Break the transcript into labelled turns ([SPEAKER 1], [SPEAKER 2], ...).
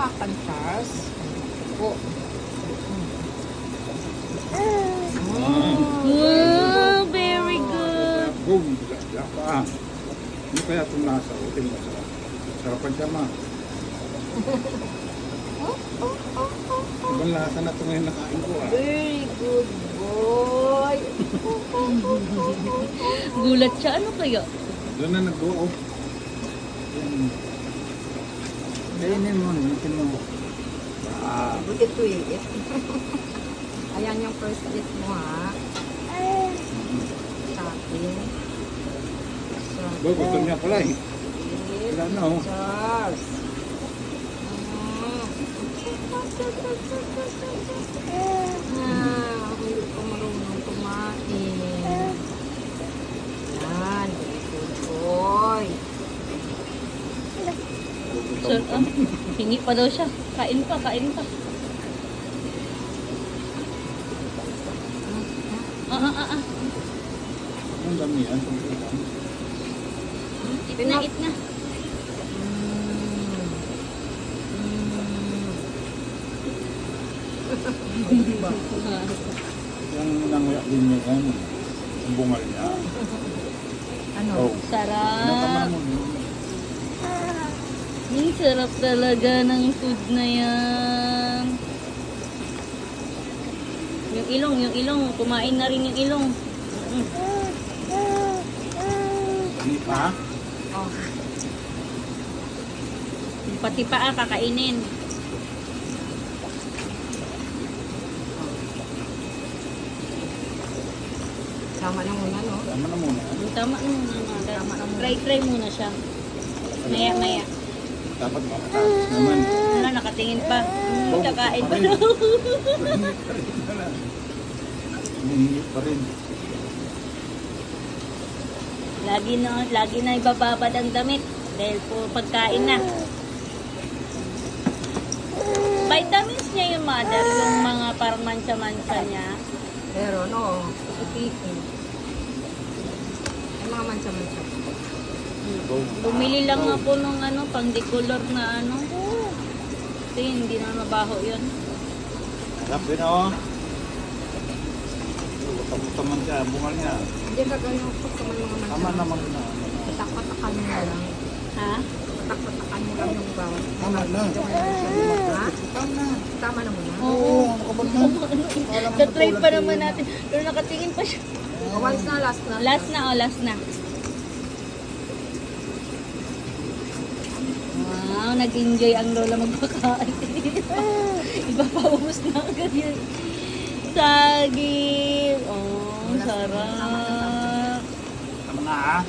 [SPEAKER 1] hawakan, Charles. Po.
[SPEAKER 2] Wow, very good.
[SPEAKER 3] Boom! Yak pa. Ano kaya itong lasa? O, tingnan mo. Sarapan siya, ma. Ibang lasa na ito ngayon nakain ko, ah.
[SPEAKER 1] Very good boy.
[SPEAKER 2] Gulat siya. Ano kaya?
[SPEAKER 3] Doon na nag-go, oh. Yan. Kainin mo, natin mo. Ah,
[SPEAKER 1] Buti to eat. Ayan yung first eat mo, ha? Sa akin.
[SPEAKER 3] bo, gusto niya pala, eh. Wala na, oh.
[SPEAKER 1] Charles. Hindi ko marunong kumain. Yan, very good boy.
[SPEAKER 2] So, hingi pa daw siya. Kain pa, kain pa. Ah.
[SPEAKER 3] Ang dami yan.
[SPEAKER 2] Eat na, eat na.
[SPEAKER 3] Yung nanguya din niya yan. Ang bungal niya.
[SPEAKER 1] Ano?
[SPEAKER 3] Oh.
[SPEAKER 2] Sarap.
[SPEAKER 3] Mo yun.
[SPEAKER 2] Ang sarap talaga ng food na yan. Yung ilong. Kumain na rin yung ilong.
[SPEAKER 3] Hindi pa?
[SPEAKER 1] Oh.
[SPEAKER 2] Pati paa kakainin.
[SPEAKER 1] Sama na muna, no?
[SPEAKER 3] Tama na muna.
[SPEAKER 2] Tama na muna. Try muna siya. Maya.
[SPEAKER 3] Dapat makataas naman.
[SPEAKER 2] Wala, nakatingin pa. Kakain pa
[SPEAKER 3] rin.
[SPEAKER 2] daw.
[SPEAKER 3] Hingit pa rin.
[SPEAKER 2] Lagi na ibababad ang damit. Dahil po pagkain na. Vitamins niya yung mother. Yung mga parang mancha-mancha niya.
[SPEAKER 1] Pero, no, ipitin. Ay, mga mansa-mansa.
[SPEAKER 2] Bumili lang ako nung pang decolor na Kasi hindi na mabaho yun.
[SPEAKER 3] Sarap din, oh. Taman siya, bungal niya.
[SPEAKER 1] Hindi ka ganyan po sa mga mansa.
[SPEAKER 3] Tama naman na.
[SPEAKER 1] Patak-patakan mo na lang.
[SPEAKER 2] Ha?
[SPEAKER 1] Patak-patakan mo lang yung bawat.
[SPEAKER 3] Tama na.
[SPEAKER 1] Ha?
[SPEAKER 3] Tama.
[SPEAKER 1] Tama na muna.
[SPEAKER 3] Oo, ano ka ba na?
[SPEAKER 2] Tatry pa naman natin. Pero nakatingin pa siya.
[SPEAKER 1] Once na, last na.
[SPEAKER 2] Last na. Wow, nag-enjoy ang lola magpakain. Iba pa ubos na agad yun. Saging. Oh, sarap.
[SPEAKER 3] Tama na, ah.